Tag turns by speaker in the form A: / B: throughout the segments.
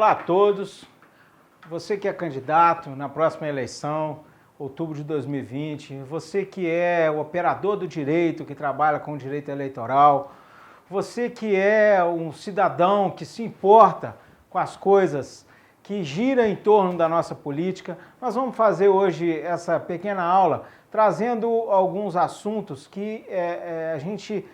A: Olá a todos, você que é candidato na próxima eleição, outubro de 2020, você que é o operador do direito, que trabalha com o direito eleitoral, você que é um cidadão que se importa com as coisas que giram em torno da nossa política, nós vamos fazer hoje essa pequena aula trazendo alguns assuntos que a gente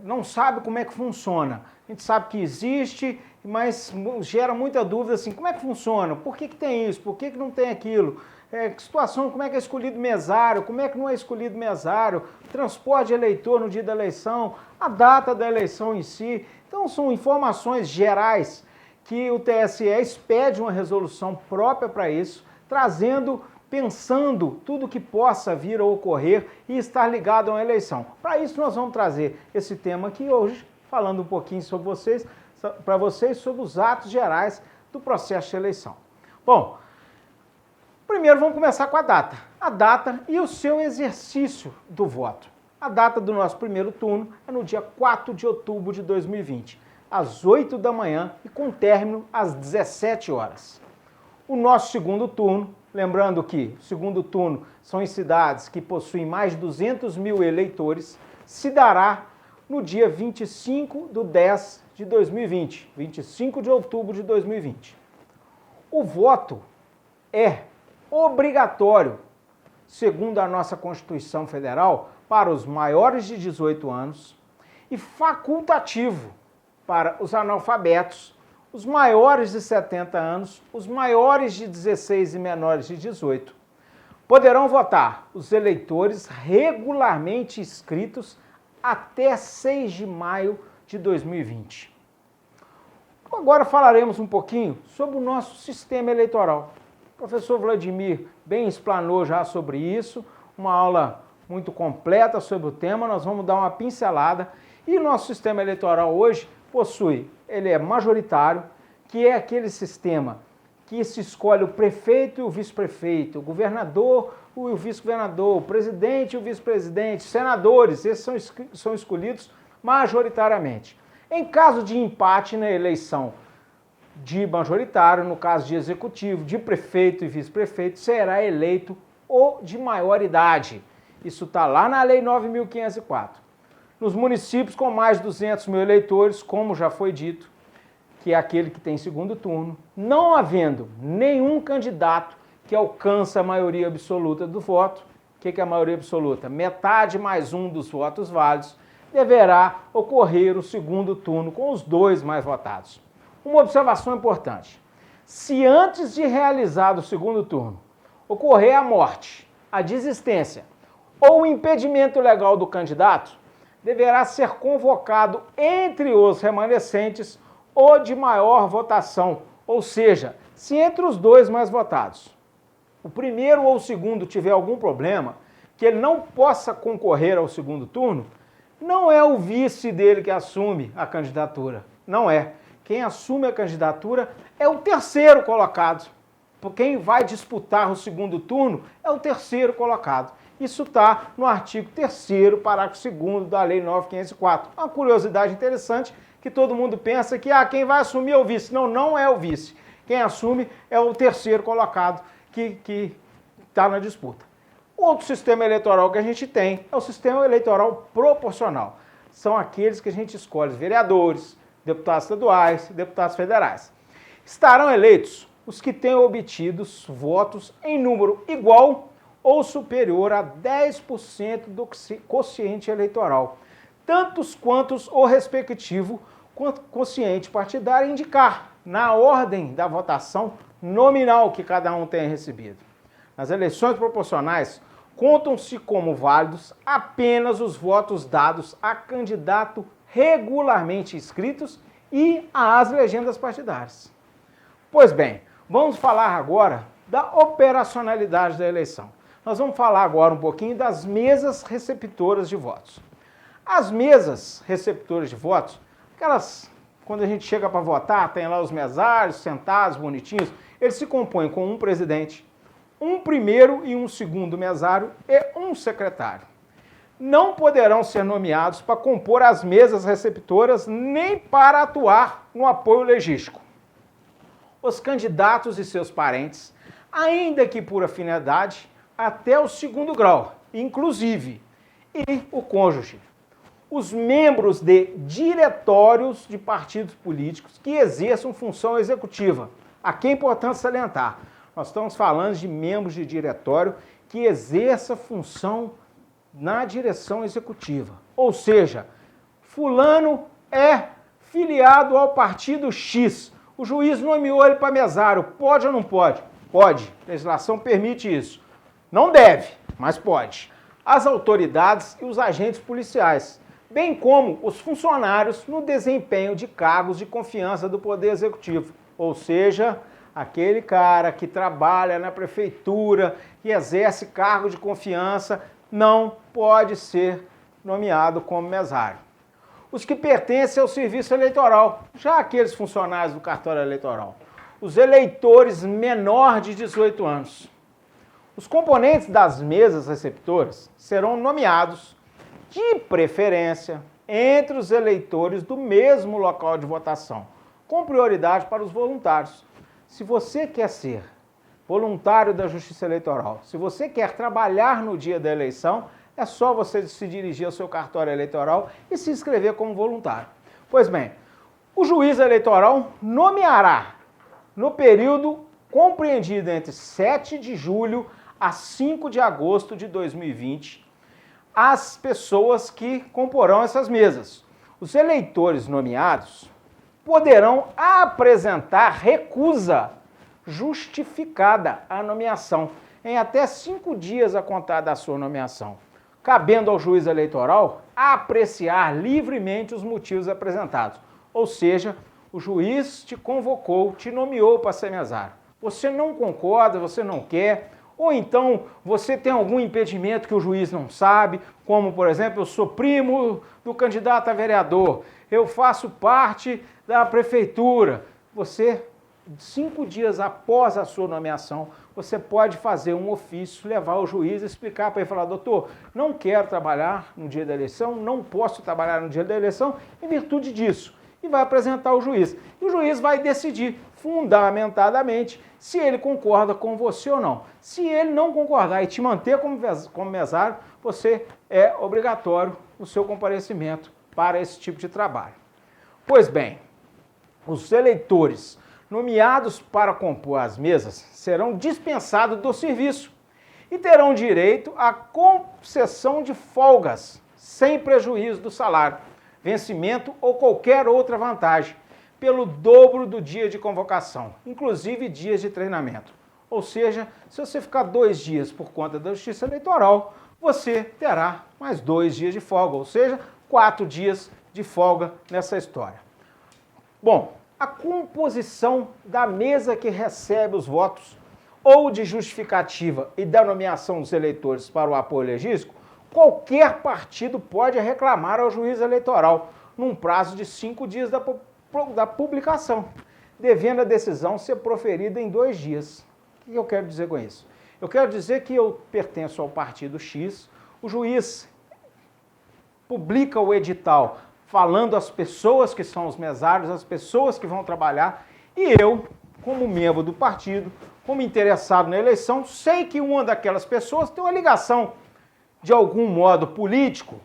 A: não sabe como é que funciona. A gente sabe que existe, mas gera muita dúvida assim, como é que funciona? Por que tem isso? Por que não tem aquilo? Que situação, como é que é escolhido mesário? Como é que não é escolhido mesário? Transporte de eleitor no dia da eleição, a data da eleição em si. Então são informações gerais que o TSE expede uma resolução própria para isso, pensando tudo que possa vir a ocorrer e estar ligado a uma eleição. Para isso nós vamos trazer esse tema aqui hoje, falando um pouquinho para vocês sobre os atos gerais do processo de eleição. Bom, primeiro vamos começar com a data e o seu exercício do voto. A data do nosso primeiro turno é no dia 4 de outubro de 2020, às 8 da manhã e com término às 17 horas. O nosso segundo turno, lembrando que o segundo turno são em cidades que possuem mais de 200 mil eleitores, se dará no dia 25 de 10 de 2020, 25 de outubro de 2020. O voto é obrigatório, segundo a nossa Constituição Federal, para os maiores de 18 anos e facultativo para os analfabetos, os maiores de 70 anos, os maiores de 16 e menores de 18. Poderão votar os eleitores regularmente inscritos até 6 de maio de 2020. Agora falaremos um pouquinho sobre o nosso sistema eleitoral. O professor Vladimir bem explanou já sobre isso, uma aula muito completa sobre o tema, nós vamos dar uma pincelada. E o nosso sistema eleitoral hoje ele é majoritário, que é aquele sistema que se escolhe o prefeito e o vice-prefeito, o governador e o vice-governador, o presidente e o vice-presidente, senadores, esses são escolhidos majoritariamente. Em caso de empate na eleição de majoritário, no caso de executivo, de prefeito e vice-prefeito, será eleito o de maior idade. Isso está lá na Lei 9.504. Nos municípios com mais de 200 mil eleitores, como já foi dito, que é aquele que tem segundo turno, não havendo nenhum candidato que alcança a maioria absoluta do voto, o que é a maioria absoluta? Metade mais um dos votos válidos, deverá ocorrer o segundo turno com os dois mais votados. Uma observação importante: se antes de realizar o segundo turno ocorrer a morte, a desistência ou o impedimento legal do candidato, deverá ser convocado entre os remanescentes o de maior votação, ou seja, se entre os dois mais votados, o primeiro ou o segundo tiver algum problema, que ele não possa concorrer ao segundo turno, não é o vice dele que assume a candidatura, não é. Quem assume a candidatura é o terceiro colocado. Quem vai disputar o segundo turno é o terceiro colocado. Isso está no artigo 3º, parágrafo 2º da Lei 9.504. Uma curiosidade interessante, que todo mundo pensa que quem vai assumir é o vice. Não, não é o vice. Quem assume é o terceiro colocado que está na disputa. O outro sistema eleitoral que a gente tem é o sistema eleitoral proporcional. São aqueles que a gente escolhe vereadores, deputados estaduais, deputados federais. Estarão eleitos os que tenham obtido votos em número igual ou superior a 10% do quociente eleitoral, tantos quantos o respectivo quociente partidário indicar, na ordem da votação nominal que cada um tenha recebido. Nas eleições proporcionais, contam-se como válidos apenas os votos dados a candidato regularmente inscritos e às legendas partidárias. Pois bem, vamos falar agora da operacionalidade da eleição. Nós vamos falar agora um pouquinho das mesas receptoras de votos. As mesas receptoras de votos, aquelas, quando a gente chega para votar, tem lá os mesários sentados, bonitinhos, eles se compõem com um presidente, um primeiro e um segundo mesário e um secretário. Não poderão ser nomeados para compor as mesas receptoras nem para atuar no apoio legístico. os candidatos e seus parentes, ainda que por afinidade, até o segundo grau, inclusive, e o cônjuge. Os membros de diretórios de partidos políticos que exerçam função executiva. Aqui é importante salientar, nós estamos falando de membros de diretório que exerça função na direção executiva. Ou seja, fulano é filiado ao partido X. O juiz nomeou ele para mesário. Pode ou não pode? Pode. A legislação permite isso. Não deve, mas pode. As autoridades e os agentes policiais, bem como os funcionários no desempenho de cargos de confiança do Poder Executivo. Ou seja, aquele cara que trabalha na prefeitura, que exerce cargo de confiança, não pode ser nomeado como mesário. Os que pertencem ao serviço eleitoral, já aqueles funcionários do cartório eleitoral. Os eleitores menor de 18 anos. Os componentes das mesas receptoras serão nomeados, de preferência, entre os eleitores do mesmo local de votação, com prioridade para os voluntários. Se você quer ser voluntário da Justiça Eleitoral, se você quer trabalhar no dia da eleição, é só você se dirigir ao seu cartório eleitoral e se inscrever como voluntário. Pois bem, o juiz eleitoral nomeará, no período compreendido entre 7 de julho a 5 de agosto de 2020, as pessoas que comporão essas mesas. Os eleitores nomeados poderão apresentar recusa justificada à nomeação em até 5 dias a contar da sua nomeação, cabendo ao juiz eleitoral apreciar livremente os motivos apresentados. Ou seja, o juiz te convocou, te nomeou para ser mesário. Você não concorda, você não quer, ou então você tem algum impedimento que o juiz não sabe, como, por exemplo, eu sou primo do candidato a vereador, eu faço parte da prefeitura. Você, 5 dias após a sua nomeação, você pode fazer um ofício, levar ao juiz e explicar para ele, falar, doutor, não quero trabalhar no dia da eleição, não posso trabalhar no dia da eleição em virtude disso. E vai apresentar ao juiz. E o juiz vai decidir fundamentadamente se ele concorda com você ou não. Se ele não concordar e te manter como mesário, você é obrigatório o seu comparecimento para esse tipo de trabalho. Pois bem, os eleitores nomeados para compor as mesas serão dispensados do serviço e terão direito à concessão de folgas, sem prejuízo do salário, vencimento ou qualquer outra vantagem, pelo dobro do dia de convocação, inclusive dias de treinamento. Ou seja, se você ficar 2 dias por conta da Justiça Eleitoral, você terá mais 2 dias de folga, ou seja, 4 dias de folga nessa história. Bom, a composição da mesa que recebe os votos ou de justificativa e da nomeação dos eleitores para o apoio legíslativo, qualquer partido pode reclamar ao juiz eleitoral num prazo de 5 dias da publicação, devendo a decisão ser proferida em 2 dias. O que eu quero dizer com isso? Eu quero dizer que eu pertenço ao partido X, o juiz publica o edital falando as pessoas que são os mesários, as pessoas que vão trabalhar, e eu, como membro do partido, como interessado na eleição, sei que uma daquelas pessoas tem uma ligação de algum modo político,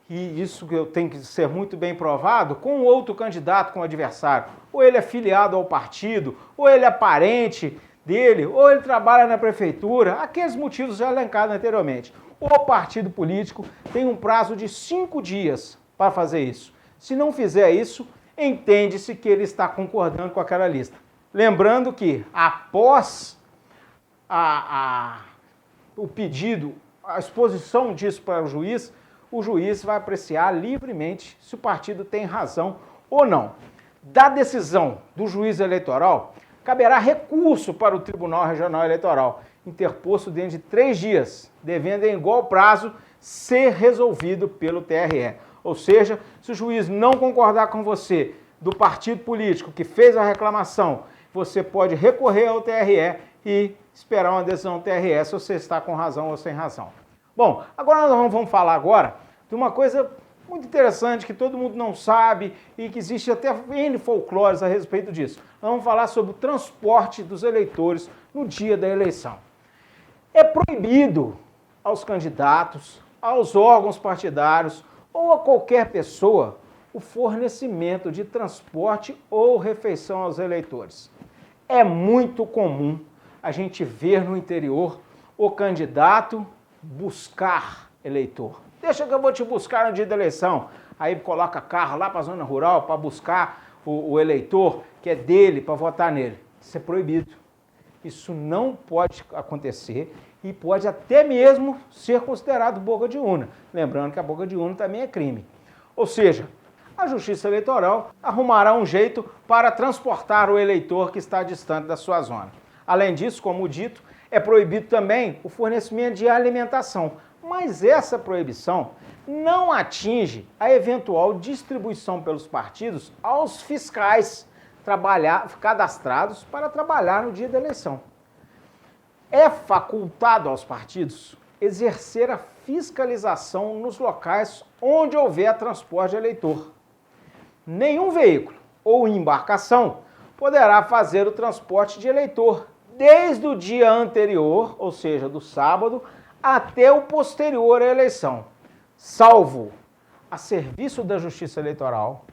A: e isso que eu tenho que ser muito bem provado, com outro candidato, com o adversário. Ou ele é filiado ao partido, ou ele é parente dele, ou ele trabalha na prefeitura, aqueles motivos já elencados anteriormente. O partido político tem um prazo de 5 dias para fazer isso. Se não fizer isso, entende-se que ele está concordando com aquela lista. Lembrando que, após o pedido, a exposição disso para o juiz vai apreciar livremente se o partido tem razão ou não. Da decisão do juiz eleitoral, caberá recurso para o Tribunal Regional Eleitoral, interposto dentro de 3 dias, devendo em igual prazo ser resolvido pelo TRE. Ou seja, se o juiz não concordar com você do partido político que fez a reclamação, você pode recorrer ao TRE e esperar uma decisão do TRE se você está com razão ou sem razão. Bom, agora nós vamos falar agora de uma coisa muito interessante que todo mundo não sabe e que existe até N folclores a respeito disso. Vamos falar sobre o transporte dos eleitores no dia da eleição. É proibido aos candidatos, aos órgãos partidários ou a qualquer pessoa o fornecimento de transporte ou refeição aos eleitores. É muito comum a gente ver no interior o candidato buscar eleitor. Deixa que eu vou te buscar no dia da eleição. Aí coloca carro lá para a zona rural para buscar o eleitor que é dele, para votar nele. Isso é proibido. Isso não pode acontecer e pode até mesmo ser considerado boca de urna. Lembrando que a boca de urna também é crime. Ou seja, a Justiça Eleitoral arrumará um jeito para transportar o eleitor que está distante da sua zona. Além disso, como dito, é proibido também o fornecimento de alimentação. Mas essa proibição não atinge a eventual distribuição pelos partidos aos fiscais cadastrados para trabalhar no dia da eleição. É facultado aos partidos exercer a fiscalização nos locais onde houver transporte de eleitor. Nenhum veículo ou embarcação poderá fazer o transporte de eleitor desde o dia anterior, ou seja, do sábado, até o posterior à eleição, salvo a serviço da Justiça Eleitoral,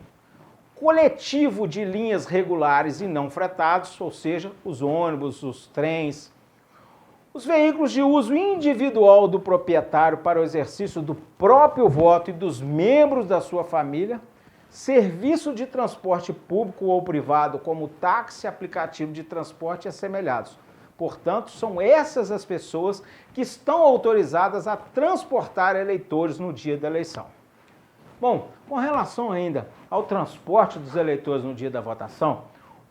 A: coletivo de linhas regulares e não fretados, ou seja, os ônibus, os trens, os veículos de uso individual do proprietário para o exercício do próprio voto e dos membros da sua família, serviço de transporte público ou privado, como táxi, aplicativo de transporte e assemelhados. Portanto, são essas as pessoas que estão autorizadas a transportar eleitores no dia da eleição. Bom, com relação ainda ao transporte dos eleitores no dia da votação,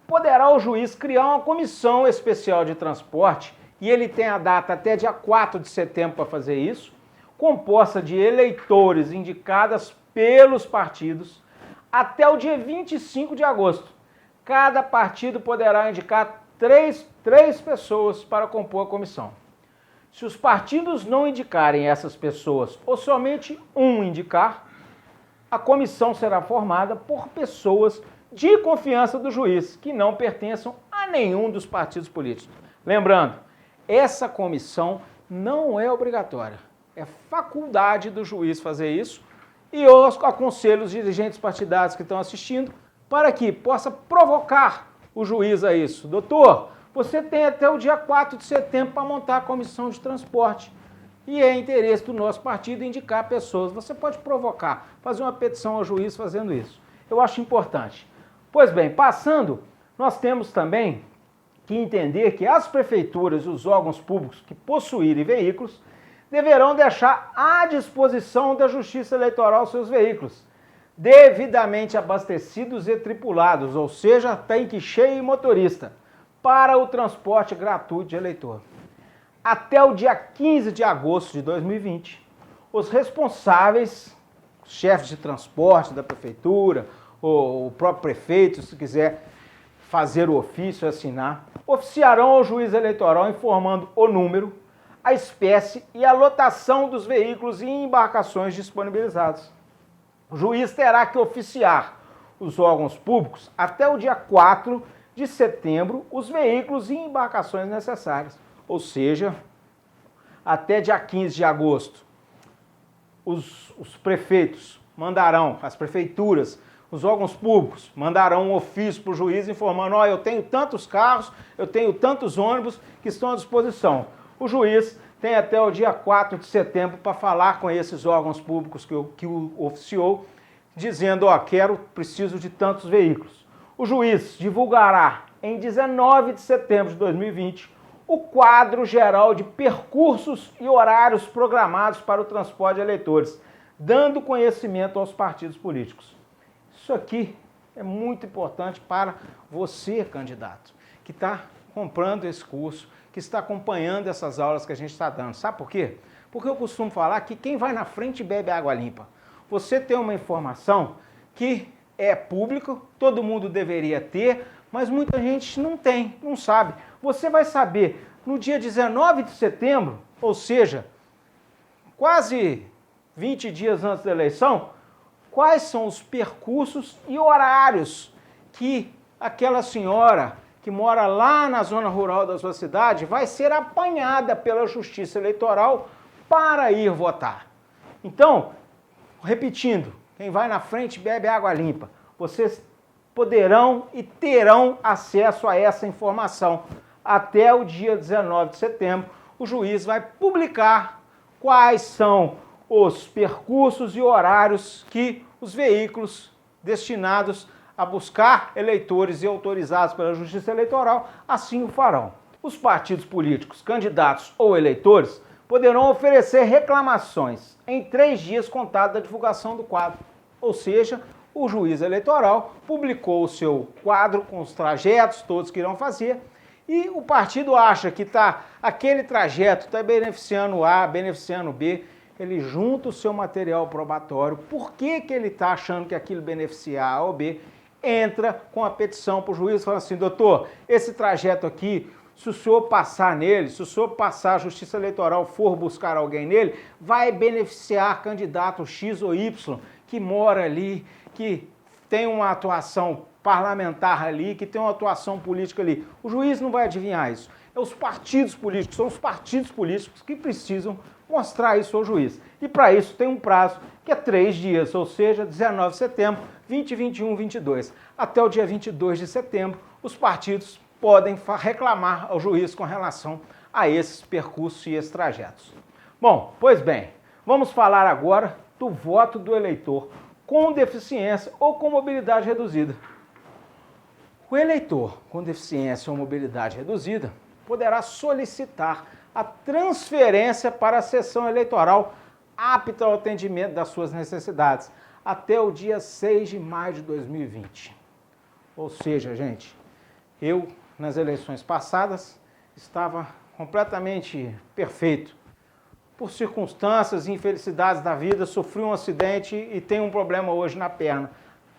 A: poderá o juiz criar uma comissão especial de transporte, e ele tem a data até dia 4 de setembro para fazer isso, composta de eleitores indicadas pelos partidos até o dia 25 de agosto. Cada partido poderá indicar três pessoas para compor a comissão. Se os partidos não indicarem essas pessoas ou somente um indicar, a comissão será formada por pessoas de confiança do juiz, que não pertençam a nenhum dos partidos políticos. Lembrando, essa comissão não é obrigatória, é faculdade do juiz fazer isso, e eu aconselho os dirigentes partidários que estão assistindo para que possa provocar o juiz a isso. Doutor, você tem até o dia 4 de setembro para montar a comissão de transporte. E é interesse do nosso partido indicar pessoas. Você pode provocar, fazer uma petição ao juiz fazendo isso. Eu acho importante. Pois bem, passando, nós temos também que entender que as prefeituras e os órgãos públicos que possuírem veículos deverão deixar à disposição da Justiça Eleitoral seus veículos, devidamente abastecidos e tripulados, ou seja, tanque cheio e motorista, para o transporte gratuito de eleitor. Até o dia 15 de agosto de 2020, os responsáveis, os chefes de transporte da prefeitura, ou o próprio prefeito, se quiser fazer o ofício e assinar, oficiarão ao juiz eleitoral informando o número, a espécie e a lotação dos veículos e embarcações disponibilizados. O juiz terá que oficiar os órgãos públicos até o dia 4 de setembro os veículos e embarcações necessárias. Ou seja, até dia 15 de agosto, os prefeitos mandarão, as prefeituras, os órgãos públicos mandarão um ofício para o juiz informando: ó, eu tenho tantos carros, eu tenho tantos ônibus que estão à disposição. O juiz tem até o dia 4 de setembro para falar com esses órgãos públicos que o oficiou, dizendo: ó, preciso de tantos veículos. O juiz divulgará em 19 de setembro de 2020 o quadro geral de percursos e horários programados para o transporte de eleitores, dando conhecimento aos partidos políticos. Isso aqui é muito importante para você, candidato, que está comprando esse curso, que está acompanhando essas aulas que a gente está dando. Sabe por quê? Porque eu costumo falar que quem vai na frente bebe água limpa. Você tem uma informação que é pública, todo mundo deveria ter, mas muita gente não tem, não sabe. Você vai saber no dia 19 de setembro, ou seja, quase 20 dias antes da eleição, quais são os percursos e horários que aquela senhora que mora lá na zona rural da sua cidade vai ser apanhada pela Justiça Eleitoral para ir votar. Então, repetindo, quem vai na frente bebe água limpa. Vocês poderão e terão acesso a essa informação. Até o dia 19 de setembro, o juiz vai publicar quais são os percursos e horários que os veículos destinados a buscar eleitores e autorizados pela Justiça Eleitoral assim o farão. Os partidos políticos, candidatos ou eleitores poderão oferecer reclamações em 3 dias contados da divulgação do quadro. Ou seja, o juiz eleitoral publicou o seu quadro com os trajetos todos que irão fazer e o partido acha que aquele trajeto está beneficiando A, beneficiando B, ele junta o seu material probatório. Por que ele está achando que aquilo beneficia A ou B? Entra com a petição para o juiz, fala assim, doutor, esse trajeto aqui, se o senhor passar nele, se o senhor passar, a Justiça Eleitoral for buscar alguém nele, vai beneficiar candidato X ou Y que mora ali, que tem uma atuação parlamentar ali, que tem uma atuação política ali. O juiz não vai adivinhar isso. É os partidos políticos, são os partidos políticos que precisam mostrar isso ao juiz. E para isso tem um prazo que é 3 dias, ou seja, 19 de setembro, 20, 21, 22. Até o dia 22 de setembro, os partidos podem reclamar ao juiz com relação a esses percursos e esses trajetos. Bom, pois bem, vamos falar agora do voto do eleitor com deficiência ou com mobilidade reduzida. O eleitor com deficiência ou mobilidade reduzida poderá solicitar a transferência para a sessão eleitoral apta ao atendimento das suas necessidades até o dia 6 de maio de 2020. Ou seja, gente, eu, nas eleições passadas, estava completamente perfeito. Por circunstâncias e infelicidades da vida, sofri um acidente e tenho um problema hoje na perna.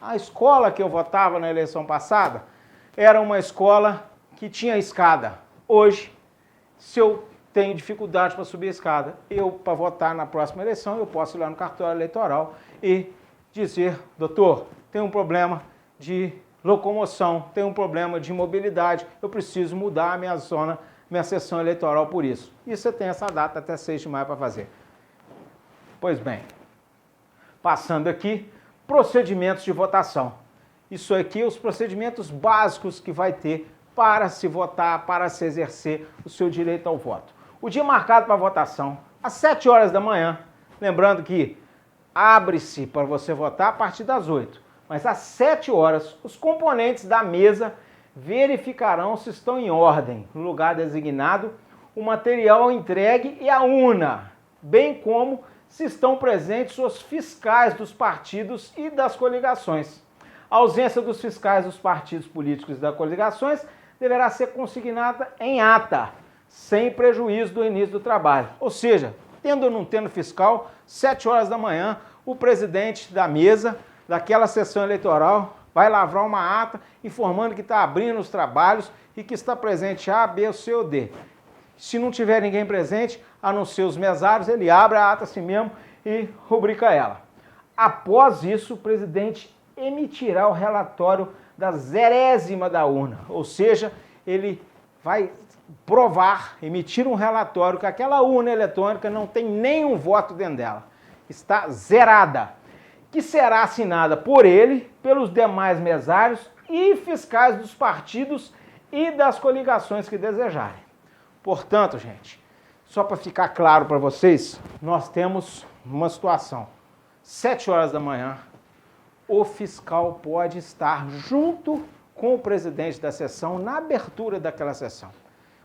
A: A escola que eu votava na eleição passada era uma escola que tinha escada. Hoje, se eu tenho dificuldade para subir a escada, para votar na próxima eleição, eu posso ir lá no cartório eleitoral e dizer, doutor, tem um problema de locomoção, tem um problema de mobilidade, eu preciso mudar a minha zona, minha sessão eleitoral por isso. E você tem essa data até 6 de maio para fazer. Pois bem, passando aqui, procedimentos de votação. Isso aqui é os procedimentos básicos que vai ter para se votar, para se exercer o seu direito ao voto. O dia marcado para a votação, às 7 horas da manhã, lembrando que abre-se para você votar a partir das 8, mas às 7 horas, os componentes da mesa verificarão se estão em ordem, no lugar designado, o material entregue e a urna, bem como se estão presentes os fiscais dos partidos e das coligações. A ausência dos fiscais dos partidos políticos e das coligações deverá ser consignada em ata, sem prejuízo do início do trabalho. Ou seja, tendo ou não tendo fiscal, 7 horas da manhã, o presidente da mesa daquela sessão eleitoral vai lavrar uma ata informando que está abrindo os trabalhos e que está presente A, B, C ou D. Se não tiver ninguém presente, a não ser os mesários, ele abre a ata assim mesmo e rubrica ela. Após isso, o presidente emitirá o relatório da zerésima da urna, ou seja, ele vai provar, emitir um relatório que aquela urna eletrônica não tem nenhum voto dentro dela, está zerada, que será assinada por ele, pelos demais mesários e fiscais dos partidos e das coligações que desejarem. Portanto, gente, só para ficar claro para vocês, nós temos uma situação. 7 horas da manhã, o fiscal pode estar junto com o presidente da sessão na abertura daquela sessão.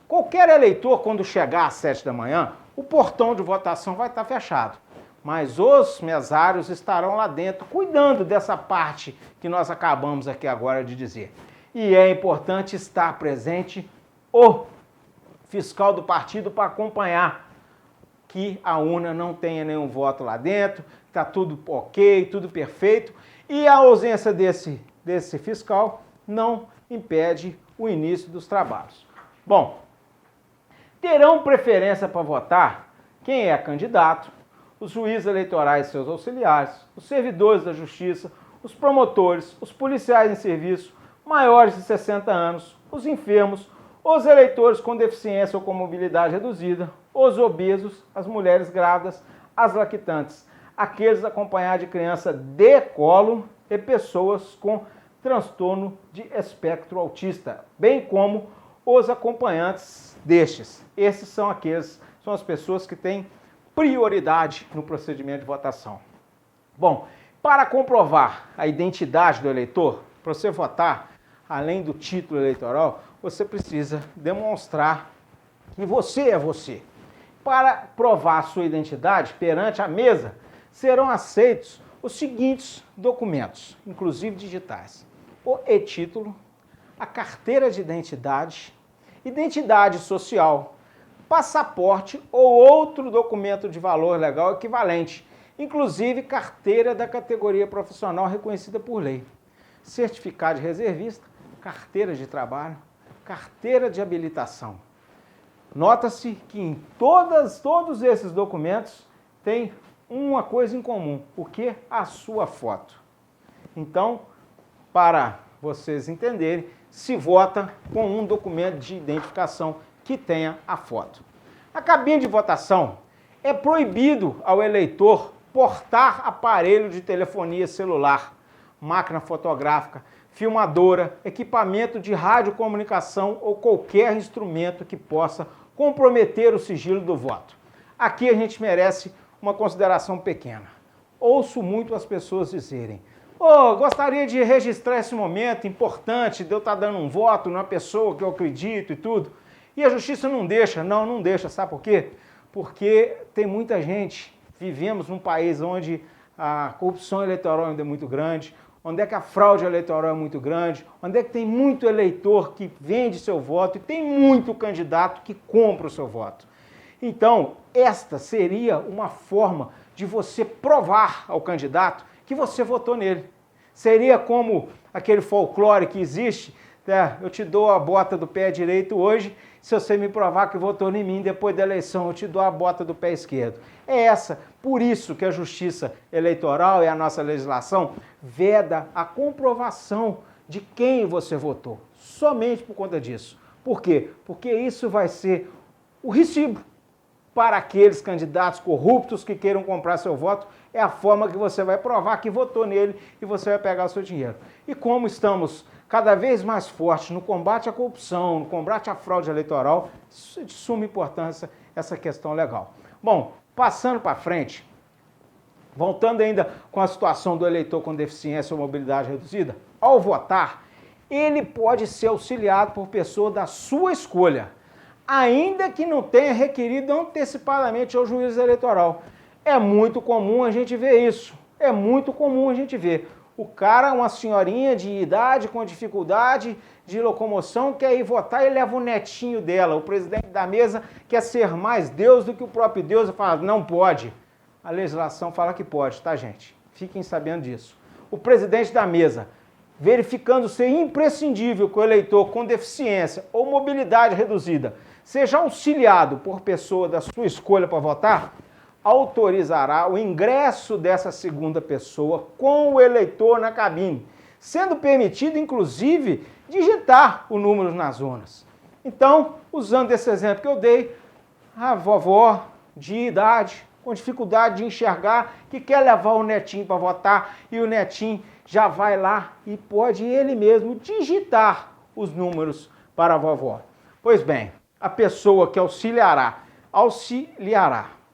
A: Qualquer eleitor, quando chegar às 7 da manhã, o portão de votação vai estar fechado. Mas os mesários estarão lá dentro, cuidando dessa parte que nós acabamos aqui agora de dizer. E é importante estar presente o fiscal do partido para acompanhar que a urna não tenha nenhum voto lá dentro, está tudo ok, tudo perfeito, e a ausência desse fiscal não impede o início dos trabalhos. Bom, terão preferência para votar quem é candidato, os juízes eleitorais e seus auxiliares, os servidores da justiça, os promotores, os policiais em serviço, maiores de 60 anos, os enfermos, os eleitores com deficiência ou com mobilidade reduzida, os obesos, as mulheres grávidas, as lactantes, aqueles acompanhados de criança de colo e pessoas com transtorno de espectro autista, bem como os acompanhantes destes. Esses são as pessoas que têm prioridade no procedimento de votação. Bom, para comprovar a identidade do eleitor, para você votar, além do título eleitoral, você precisa demonstrar que você é você. Para provar a sua identidade perante a mesa, serão aceitos os seguintes documentos, inclusive digitais: o e-título, a carteira de identidade, identidade social, passaporte ou outro documento de valor legal equivalente, inclusive carteira da categoria profissional reconhecida por lei, certificado de reservista, carteira de trabalho, carteira de habilitação. Nota-se que em todos esses documentos tem uma coisa em comum, o que? A sua foto. Então, para vocês entenderem, se vota com um documento de identificação que tenha a foto. Na cabine de votação, é proibido ao eleitor portar aparelho de telefonia celular, máquina fotográfica, filmadora, equipamento de radiocomunicação ou qualquer instrumento que possa comprometer o sigilo do voto. Aqui a gente merece uma consideração pequena. Ouço muito as pessoas dizerem: gostaria de registrar esse momento importante de eu estar dando um voto numa pessoa que eu acredito e tudo. E a justiça não deixa. Não deixa. Sabe por quê? Porque tem muita gente, vivemos num país onde a corrupção eleitoral ainda é muito grande, onde é que a fraude eleitoral é muito grande, onde é que tem muito eleitor que vende seu voto e tem muito candidato que compra o seu voto. Então, esta seria uma forma de você provar ao candidato que você votou nele. Seria como aquele folclore que existe, né? Eu te dou a bota do pé direito hoje, se você me provar que votou em mim depois da eleição, eu te dou a bota do pé esquerdo. Por isso que a Justiça Eleitoral e a nossa legislação veda a comprovação de quem você votou, somente por conta disso. Por quê? Porque isso vai ser o recibo para aqueles candidatos corruptos que queiram comprar seu voto. É a forma que você vai provar que votou nele e você vai pegar o seu dinheiro. E como estamos cada vez mais fortes no combate à corrupção, no combate à fraude eleitoral, isso é de suma importância essa questão legal. Bom, passando para frente, voltando ainda com a situação do eleitor com deficiência ou mobilidade reduzida, ao votar, ele pode ser auxiliado por pessoa da sua escolha, ainda que não tenha requerido antecipadamente ao juiz eleitoral. É muito comum a gente ver isso, O cara, uma senhorinha de idade, com dificuldade de locomoção, quer ir votar e leva o netinho dela. O presidente da mesa quer ser mais Deus do que o próprio Deus e fala: não pode. A legislação fala que pode, tá, gente? Fiquem sabendo disso. O presidente da mesa, verificando ser imprescindível que o eleitor com deficiência ou mobilidade reduzida seja auxiliado por pessoa da sua escolha para votar, autorizará o ingresso dessa segunda pessoa com o eleitor na cabine, sendo permitido, inclusive, digitar o número nas urnas. Então, usando esse exemplo que eu dei, a vovó de idade, com dificuldade de enxergar, que quer levar o netinho para votar, e o netinho já vai lá e pode ele mesmo digitar os números para a vovó. Pois bem, a pessoa que auxiliará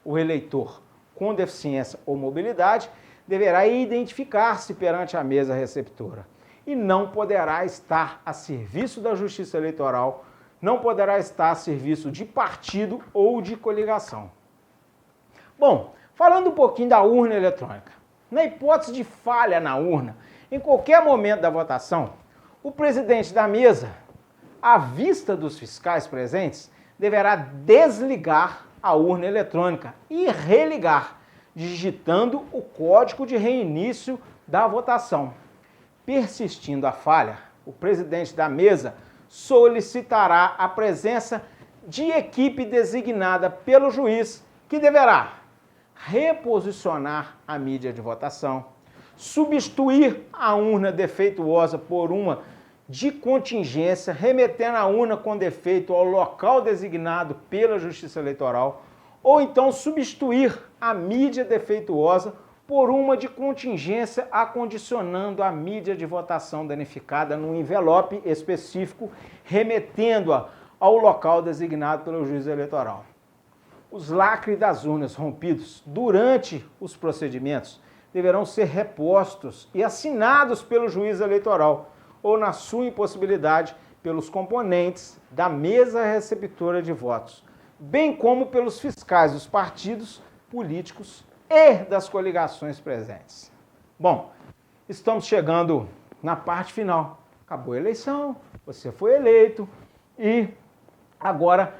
A: o eleitor com deficiência ou mobilidade deverá identificar-se perante a mesa receptora e não poderá estar a serviço da Justiça Eleitoral, não poderá estar a serviço de partido ou de coligação. Bom, falando um pouquinho da urna eletrônica. Na hipótese de falha na urna, em qualquer momento da votação, o presidente da mesa, à vista dos fiscais presentes, deverá desligar a urna eletrônica e religar, digitando o código de reinício da votação. Persistindo a falha, o presidente da mesa solicitará a presença de equipe designada pelo juiz, que deverá reposicionar a mídia de votação, substituir a urna defeituosa por uma de contingência, remetendo a urna com defeito ao local designado pela Justiça Eleitoral, ou então substituir a mídia defeituosa por uma de contingência, acondicionando a mídia de votação danificada num envelope específico, remetendo-a ao local designado pelo juiz eleitoral. Os lacres das urnas rompidos durante os procedimentos deverão ser repostos e assinados pelo juiz eleitoral, ou, na sua impossibilidade, pelos componentes da mesa receptora de votos, bem como pelos fiscais dos partidos políticos e das coligações presentes. Bom, estamos chegando na parte final. Acabou a eleição, você foi eleito e agora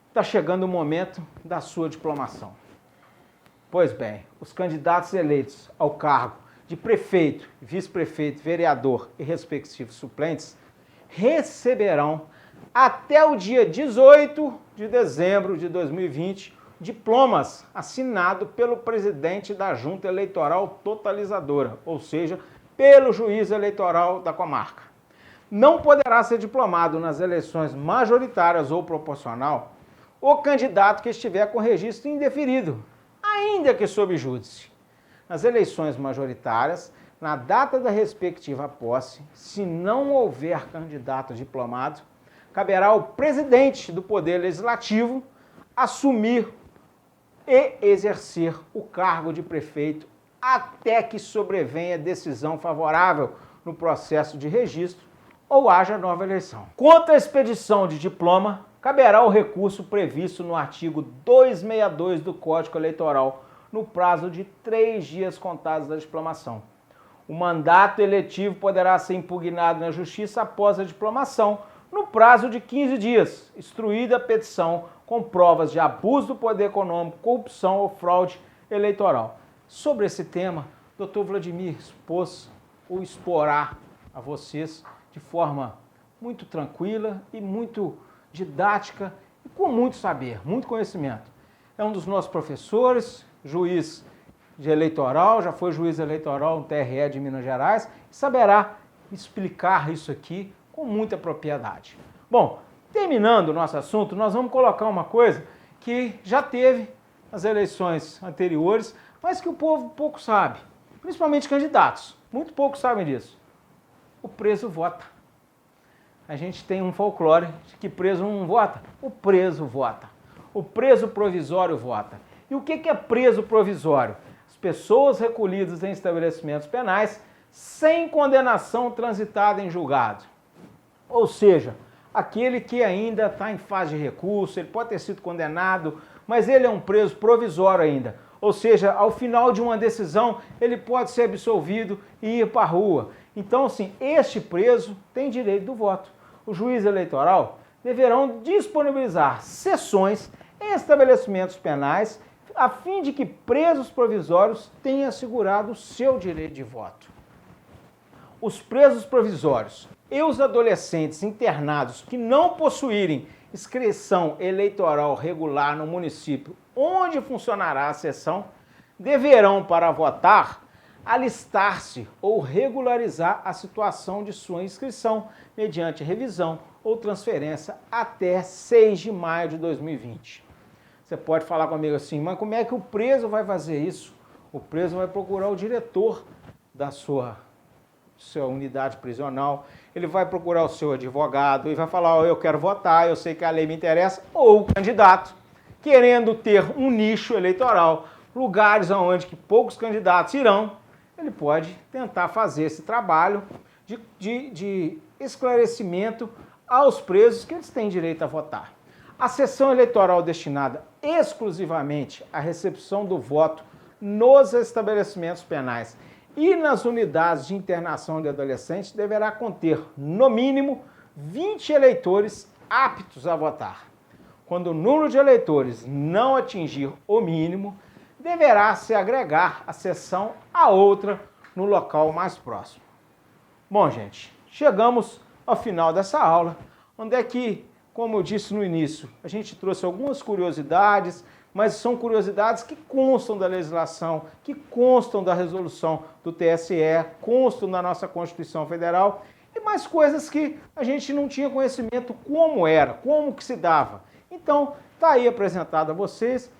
A: está chegando o momento da sua diplomação. Pois bem, os candidatos eleitos ao cargo de prefeito, vice-prefeito, vereador e respectivos suplentes receberão até o dia 18 de dezembro de 2020 diplomas assinados pelo presidente da Junta Eleitoral Totalizadora, ou seja, pelo juiz eleitoral da comarca. Não poderá ser diplomado nas eleições majoritárias ou proporcional o candidato que estiver com registro indeferido, ainda que sob júdice. Nas eleições majoritárias, na data da respectiva posse, se não houver candidato diplomado, caberá ao presidente do Poder Legislativo assumir e exercer o cargo de prefeito até que sobrevenha decisão favorável no processo de registro ou haja nova eleição. Contra a expedição de diploma, caberá o recurso previsto no artigo 262 do Código Eleitoral, no prazo de 3 dias contados da diplomação. O mandato eletivo poderá ser impugnado na Justiça após a diplomação, no prazo de 15 dias, instruída a petição com provas de abuso do poder econômico, corrupção ou fraude eleitoral. Sobre esse tema, Dr. Vladimir exporá a vocês de forma muito tranquila e muito didática e com muito saber, muito conhecimento. É um dos nossos professores, juiz de eleitoral, já foi juiz eleitoral no TRE de Minas Gerais e saberá explicar isso aqui com muita propriedade. Bom, terminando o nosso assunto, nós vamos colocar uma coisa que já teve nas eleições anteriores, mas que o povo pouco sabe, principalmente candidatos, muito poucos sabem disso. O preso vota. A gente tem um folclore de que preso não vota. O preso vota. O preso provisório vota. E o que é preso provisório? As pessoas recolhidas em estabelecimentos penais sem condenação transitada em julgado. Ou seja, aquele que ainda está em fase de recurso, ele pode ter sido condenado, mas ele é um preso provisório ainda. Ou seja, ao final de uma decisão, ele pode ser absolvido e ir para a rua. Então, assim, este preso tem direito do voto. O juiz eleitoral deverão disponibilizar sessões em estabelecimentos penais a fim de que presos provisórios tenham assegurado o seu direito de voto. Os presos provisórios e os adolescentes internados que não possuírem inscrição eleitoral regular no município onde funcionará a sessão deverão, para votar, alistar-se ou regularizar a situação de sua inscrição mediante revisão ou transferência até 6 de maio de 2020. Você pode falar comigo assim, mas como é que o preso vai fazer isso? O preso vai procurar o diretor da sua unidade prisional, ele vai procurar o seu advogado e vai falar, eu quero votar, eu sei que a lei me interessa, ou o candidato, querendo ter um nicho eleitoral, lugares onde que poucos candidatos irão, ele pode tentar fazer esse trabalho de esclarecimento aos presos que eles têm direito a votar. A sessão eleitoral destinada exclusivamente à recepção do voto nos estabelecimentos penais e nas unidades de internação de adolescentes deverá conter, no mínimo, 20 eleitores aptos a votar. Quando o número de eleitores não atingir o mínimo, deverá se agregar a sessão a outra no local mais próximo. Bom, gente, chegamos ao final dessa aula, onde é que, como eu disse no início, a gente trouxe algumas curiosidades, mas são curiosidades que constam da legislação, que constam da resolução do TSE, constam da nossa Constituição Federal, e mais coisas que a gente não tinha conhecimento como era, como que se dava. Então, está aí apresentado a vocês.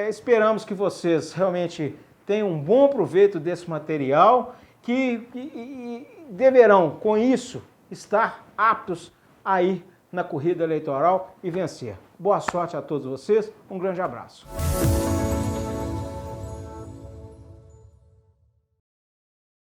A: Esperamos que vocês realmente tenham um bom proveito desse material, que deverão, com isso, estar aptos a ir na corrida eleitoral e vencer. Boa sorte a todos vocês, um grande abraço.